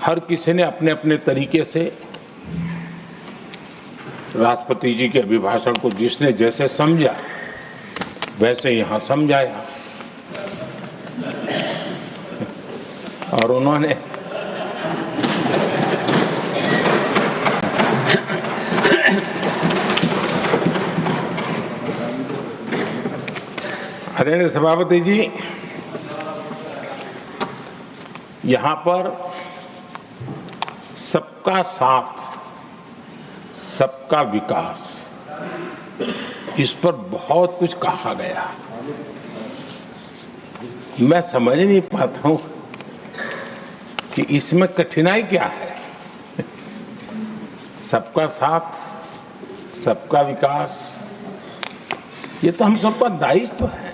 हर किसी ने अपने अपने तरीके से राष्ट्रपति जी के अभिभाषण को जिसने जैसे समझा वैसे यहाँ समझाया और उन्होंने आदरणीय सभापति जी, यहाँ पर सबका साथ सबका विकास इस पर बहुत कुछ कहा गया। मैं समझ नहीं पाता हूं कि इसमें कठिनाई क्या है। सबका साथ सबका विकास ये तो हम सबका दायित्व है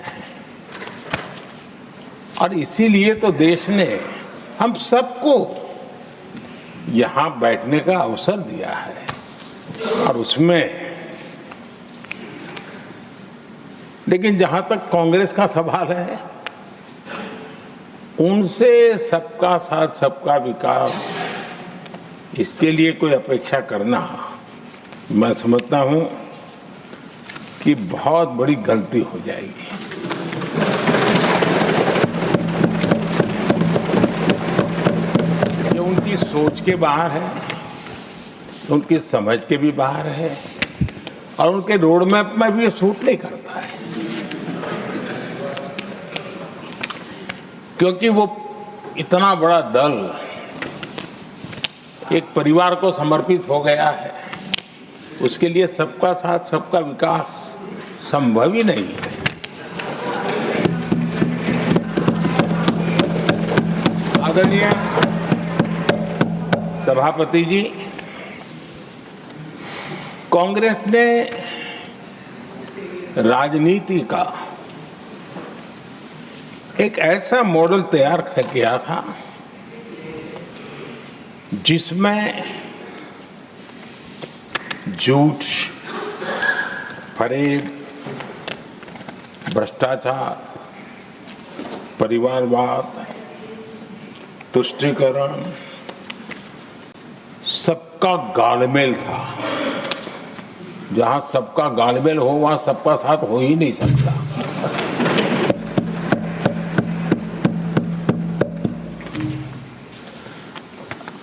और इसीलिए तो देश ने हम सबको यहाँ बैठने का अवसर दिया है और उसमें लेकिन जहाँ तक कांग्रेस का सवाल है, उनसे सबका साथ सबका विकास इसके लिए कोई अपेक्षा करना मैं समझता हूँ कि बहुत बड़ी गलती हो जाएगी। ये उनकी सोच के बाहर है, उनकी समझ के भी बाहर है और उनके रोड मैप में भी ये सूट नहीं करता है, क्योंकि वो इतना बड़ा दल एक परिवार को समर्पित हो गया है, उसके लिए सबका साथ सबका विकास संभव ही नहीं है। आदरणीय सभापति जी, कांग्रेस ने राजनीति का एक ऐसा मॉडल तैयार किया था जिसमें झूठ, फरेब, भ्रष्टाचार, परिवारवाद, तुष्टीकरण सबका गालमेल था। जहां सबका गालमेल हो वहां सबका साथ हो ही नहीं सकता।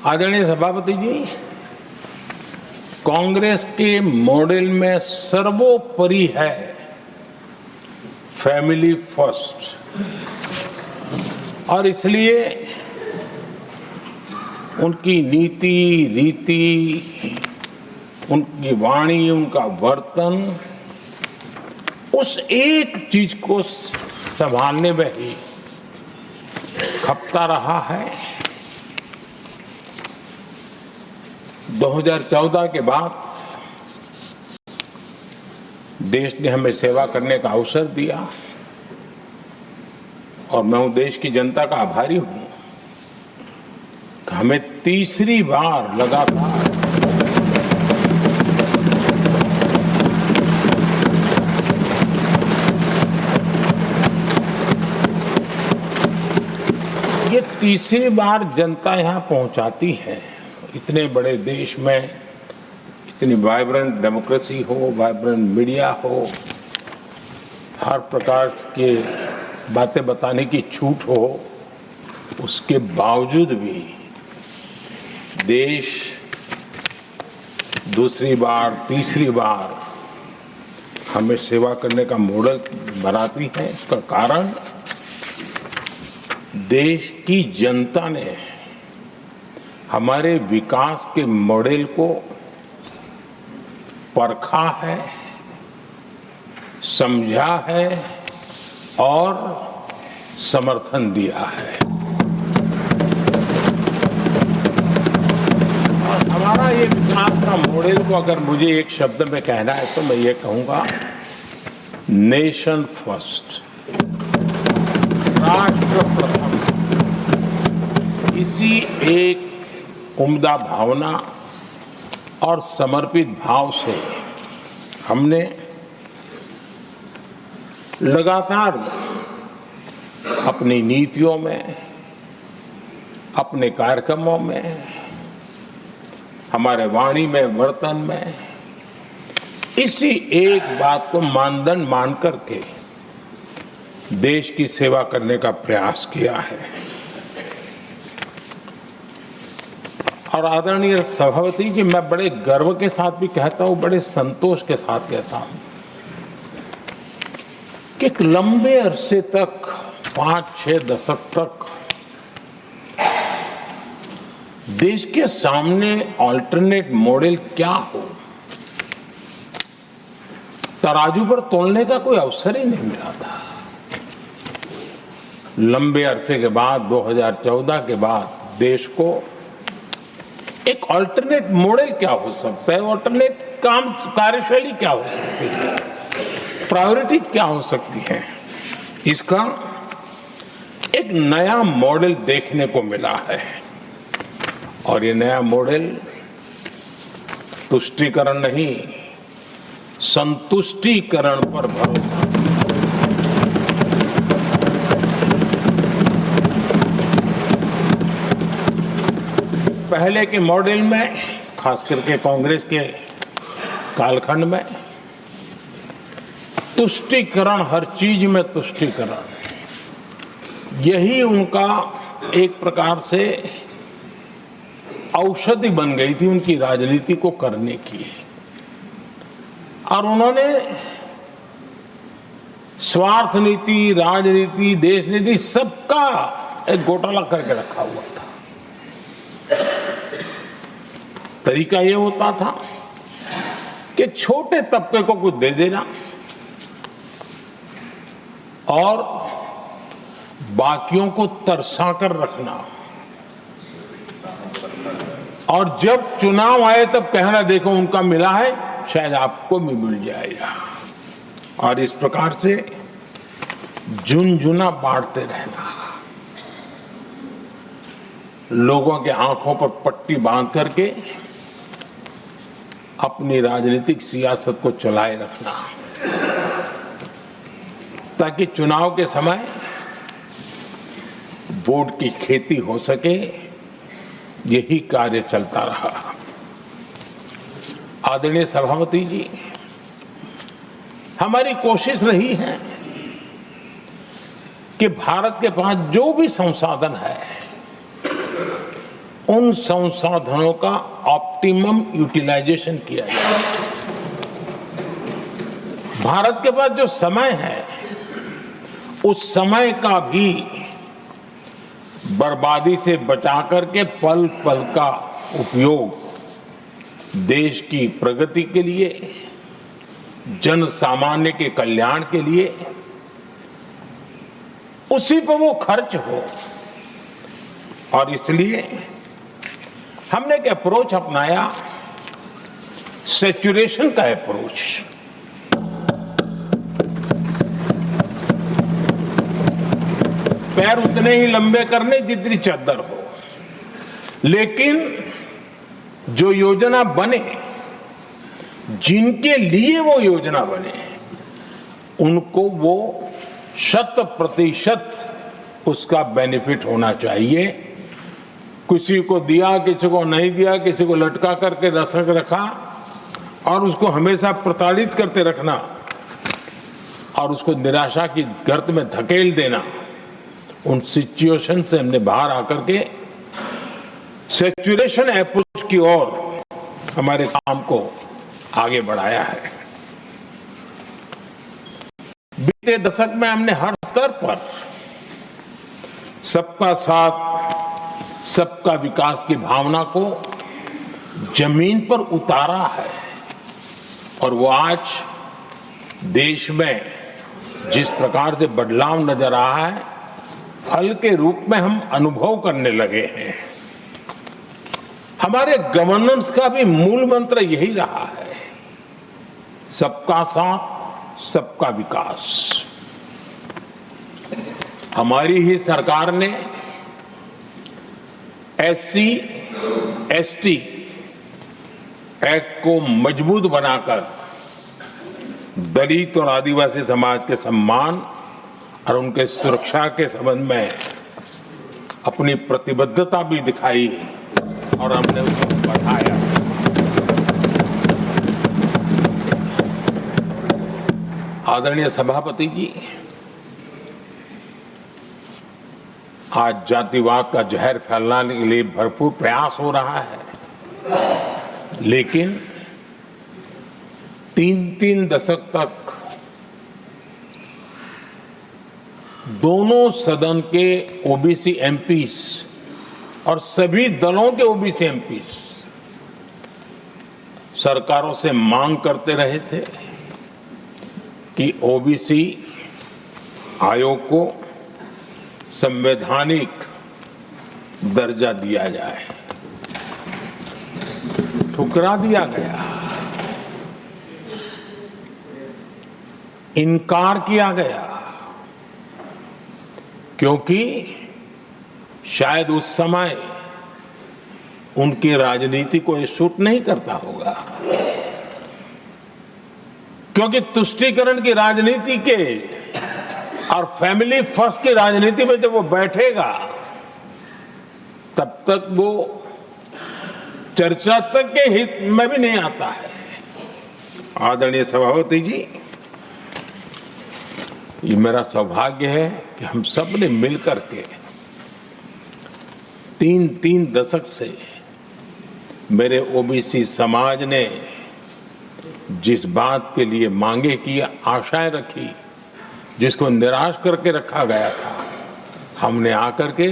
आदरणीय सभापति जी, कांग्रेस के मॉडल में सर्वोपरि है फैमिली फर्स्ट और इसलिए उनकी नीति, रीति, उनकी वाणी, उनका वर्तन उस एक चीज को संभालने में ही खपता रहा है। 2014 के बाद देश ने हमें सेवा करने का अवसर दिया और मैं देश की जनता का आभारी हूं कि हमें तीसरी बार लगातार ये तीसरी बार जनता यहां पहुंचाती है। इतने बड़े देश में इतनी वाइब्रेंट डेमोक्रेसी हो, वाइब्रेंट मीडिया हो, हर प्रकार के बातें बताने की छूट हो, उसके बावजूद भी देश दूसरी बार, तीसरी बार हमें सेवा करने का मॉडल बनाती है। इसका कारण देश की जनता ने हमारे विकास के मॉडल को परखा है, समझा है और समर्थन दिया है। और हमारा ये विकास का मॉडल को अगर मुझे एक शब्द में कहना है तो मैं ये कहूँगा, नेशन फर्स्ट, राष्ट्र प्रथम। इसी एक उम्दा भावना और समर्पित भाव से हमने लगातार अपनी नीतियों में, अपने कार्यक्रमों में, हमारे वाणी में, वर्तन में इसी एक बात को मानदंड मान करके देश की सेवा करने का प्रयास किया है। और आदरणीय सभापति जी, मैं बड़े गर्व के साथ भी कहता हूं, बड़े संतोष के साथ कहता हूं कि एक लंबे अरसे तक, 5-6 दशक तक देश के सामने अल्टरनेट मॉडल क्या हो, तराजू पर तोलने का कोई अवसर ही नहीं मिला था। लंबे अरसे के बाद, 2014 के बाद देश को एक अल्टरनेट मॉडल क्या हो सकता है, अल्टरनेट कार्यशैली क्या हो सकती है, प्रायोरिटीज क्या हो सकती है, इसका एक नया मॉडल देखने को मिला है। और ये नया मॉडल तुष्टीकरण नहीं, संतुष्टीकरण पर भरोसा। पहले के मॉडल में, खास करके कांग्रेस के कालखंड में, तुष्टीकरण, हर चीज में तुष्टीकरण, यही उनका एक प्रकार से औषधि बन गई थी उनकी राजनीति को करने की। और उन्होंने स्वार्थ नीति, राजनीति, देश नीति, सबका एक घोटाला करके रखा हुआ था। तरीका ये होता था कि छोटे तबके को कुछ दे देना और बाकियों को तरसा कर रखना, और जब चुनाव आए तब कहना, देखो उनका मिला है, शायद आपको भी मिल जाएगा। और इस प्रकार से झुनझुना बांटते रहना, लोगों के आंखों पर पट्टी बांध करके अपनी राजनीतिक सियासत को चलाए रखना, ताकि चुनाव के समय वोट की खेती हो सके। यही कार्य चलता रहा। आदरणीय सभापति जी, हमारी कोशिश रही है कि भारत के पास जो भी संसाधन है, उन संसाधनों का ऑप्टिमम यूटिलाइजेशन किया जाए। भारत के पास जो समय है, उस समय का भी बर्बादी से बचा करके पल पल का उपयोग देश की प्रगति के लिए, जन सामान्य के कल्याण के लिए, उसी पर वो खर्च हो। और इसलिए हमने एक अप्रोच अपनाया, सैचुरेशन का अप्रोच। पैर उतने ही लंबे करने जितनी चद्दर हो, लेकिन जो योजना बने, जिनके लिए वो योजना बने, उनको वो 100% उसका बेनिफिट होना चाहिए। किसी को दिया, किसी को नहीं दिया, किसी को लटका करके रसक रखा और उसको हमेशा प्रताड़ित करते रखना और उसको निराशा की गर्त में धकेल देना, उन सिचुएशन से हमने बाहर आकर के सैचुरेशन अप्रोच की ओर हमारे काम को आगे बढ़ाया है। बीते दशक में हमने हर स्तर पर सबका साथ, सबका विकास की भावना को जमीन पर उतारा है। और वो आज देश में जिस प्रकार से बदलाव नजर आ रहा है, फल के रूप में हम अनुभव करने लगे हैं। हमारे गवर्नेंस का भी मूल मंत्र यही रहा है, सबका साथ, सबका विकास। हमारी ही सरकार ने SC, ST एक्ट को मजबूत बनाकर दलित और आदिवासी समाज के सम्मान और उनके सुरक्षा के संबंध में अपनी प्रतिबद्धता भी दिखाई और हमने उसको बढ़ाया। आदरणीय सभापति जी, आज जातिवाद का जहर फैलाने के लिए भरपूर प्रयास हो रहा है, लेकिन 3-3 दशक तक दोनों सदन के ओबीसी एमपीस और सभी दलों के ओबीसी एमपीस सरकारों से मांग करते रहे थे कि ओबीसी आयोग को संवैधानिक दर्जा दिया जाए। ठुकरा दिया गया, इनकार किया गया, क्योंकि शायद उस समय उनकी राजनीति को ये सूट नहीं करता होगा, क्योंकि तुष्टीकरण की राजनीति के और फैमिली फर्स्ट की राजनीति में जब वो बैठेगा तब तक वो चर्चा तक के हित में भी नहीं आता है। आदरणीय सभापति जी, ये मेरा सौभाग्य है कि हम सब ने मिलकर के 3-3 दशक से मेरे ओबीसी समाज ने जिस बात के लिए मांगे की, आशाएं रखी, जिसको निराश करके रखा गया था, हमने आकर के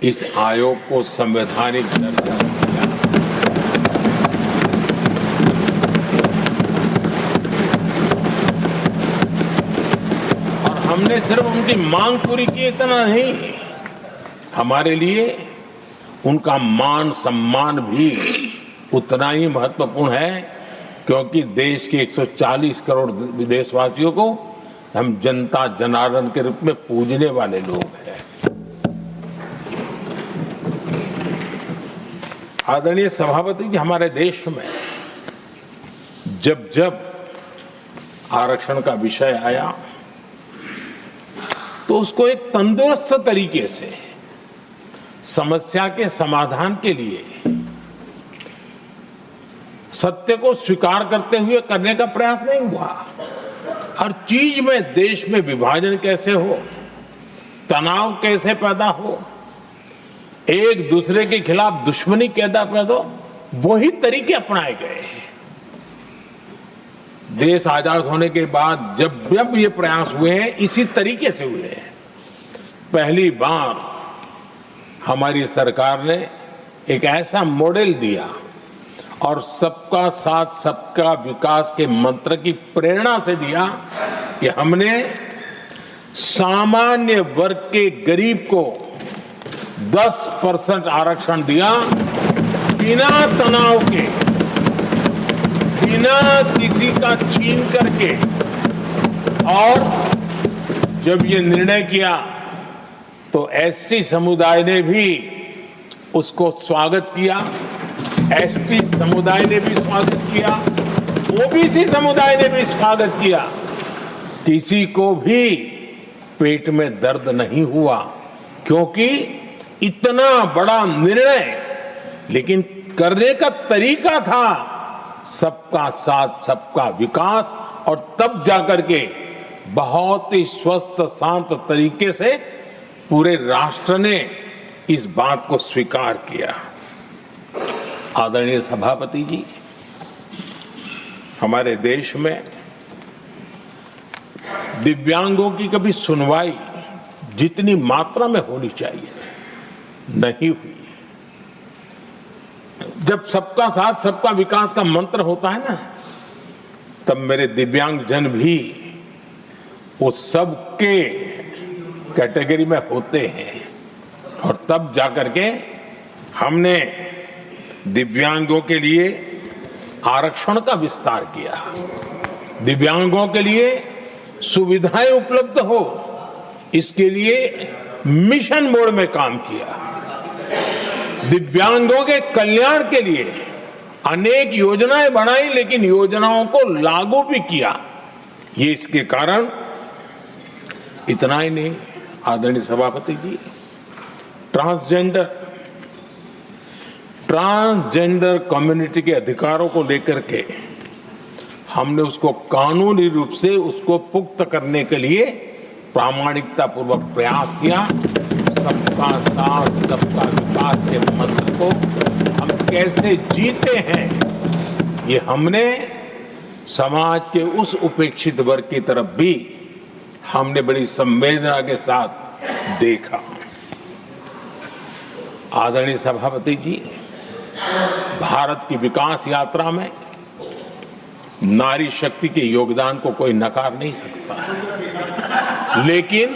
इस आयोग को संवैधानिक दर्जा दिया। और हमने सिर्फ उनकी मांग पूरी की इतना नहीं, हमारे लिए उनका मान सम्मान भी उतना ही महत्वपूर्ण है, क्योंकि देश के 140 करोड़ देशवासियों को हम जनता जनार्दन के रूप में पूजने वाले लोग हैं। आदरणीय सभापति जी, हमारे देश में जब जब आरक्षण का विषय आया तो उसको एक तंदुरुस्त तरीके से समस्या के समाधान के लिए सत्य को स्वीकार करते हुए करने का प्रयास नहीं हुआ। हर चीज में देश में विभाजन कैसे हो, तनाव कैसे पैदा हो, एक दूसरे के खिलाफ दुश्मनी कैसे पैदा हो, वही तरीके अपनाए गए हैं। देश आजाद होने के बाद जब जब ये प्रयास हुए हैं, इसी तरीके से हुए हैं। पहली बार हमारी सरकार ने एक ऐसा मॉडल दिया और सबका साथ सबका विकास के मंत्र की प्रेरणा से दिया कि हमने सामान्य वर्ग के गरीब को 10% आरक्षण दिया, बिना तनाव के, बिना किसी का छीन करके। और जब ये निर्णय किया तो एससी समुदाय ने भी उसको स्वागत किया, एसटी समुदाय ने भी स्वागत किया, ओबीसी समुदाय ने भी स्वागत किया। किसी को भी पेट में दर्द नहीं हुआ, क्योंकि इतना बड़ा निर्णय, लेकिन करने का तरीका था सबका साथ सबका विकास, और तब जाकर के बहुत ही स्वस्थ शांत तरीके से पूरे राष्ट्र ने इस बात को स्वीकार किया। आदरणीय सभापति जी, हमारे देश में दिव्यांगों की कभी सुनवाई जितनी मात्रा में होनी चाहिए थी नहीं हुई। जब सबका साथ सबका विकास का मंत्र होता है ना, तब मेरे दिव्यांग जन भी वो सबके कैटेगरी में होते हैं, और तब जाकर के हमने दिव्यांगों के लिए आरक्षण का विस्तार किया, दिव्यांगों के लिए सुविधाएं उपलब्ध हो, इसके लिए मिशन मोड में काम किया। दिव्यांगों के कल्याण के लिए अनेक योजनाएं बनाई, लेकिन योजनाओं को लागू भी किया। ये इसके कारण इतना ही नहीं, आदरणीय सभापति जी, ट्रांसजेंडर कम्युनिटी के अधिकारों को लेकर के हमने उसको कानूनी रूप से उसको पुख्त करने के लिए प्रामाणिकता पूर्वक प्रयास किया। सबका साथ सबका विकास के मंत्र को हम कैसे जीते हैं, ये हमने समाज के उस उपेक्षित वर्ग की तरफ भी हमने बड़ी संवेदना के साथ देखा। आदरणीय सभापति जी, भारत की विकास यात्रा में नारी शक्ति के योगदान को कोई नकार नहीं सकता है, लेकिन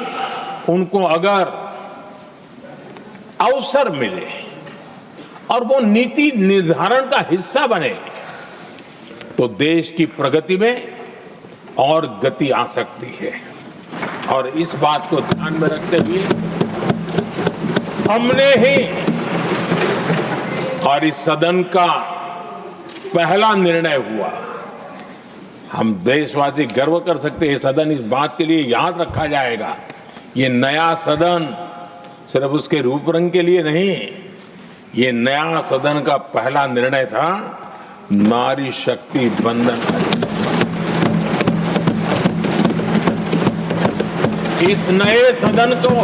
उनको अगर अवसर मिले और वो नीति निर्धारण का हिस्सा बने तो देश की प्रगति में और गति आ सकती है। और इस बात को ध्यान में रखते हुए हमने ही और इस सदन का पहला निर्णय हुआ, हम देशवासी गर्व कर सकते हैं, सदन इस बात के लिए याद रखा जाएगा, ये नया सदन सिर्फ उसके रूप रंग के लिए नहीं, ये नया सदन का पहला निर्णय था नारी शक्ति बंधन। इस नए सदन को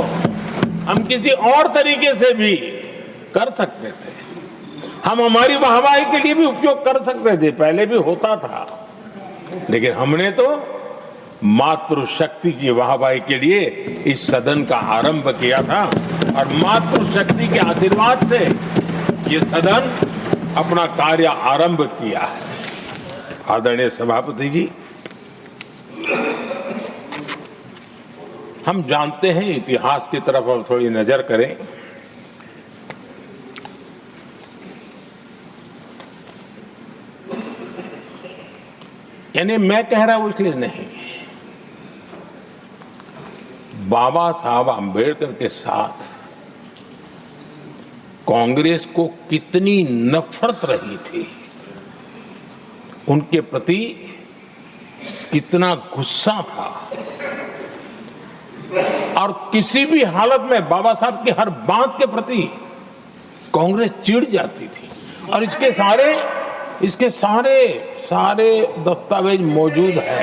हम किसी और तरीके से भी कर सकते थे, हम हमारी वाहवाही के लिए भी उपयोग कर सकते थे, पहले भी होता था, लेकिन हमने तो मातृशक्ति की वाहवाही के लिए इस सदन का आरंभ किया था और मातृशक्ति के आशीर्वाद से ये सदन अपना कार्य आरंभ किया है। आदरणीय सभापति जी, हम जानते हैं, इतिहास की तरफ अब थोड़ी नजर करें। यानी मैं कह रहा हूं इसलिए नहीं, बाबा साहब आंबेडकर के साथ कांग्रेस को कितनी नफरत रही थी, उनके प्रति कितना गुस्सा था और किसी भी हालत में बाबा साहब की हर बात के प्रति कांग्रेस चिढ़ जाती थी। और इसके सारे दस्तावेज मौजूद है।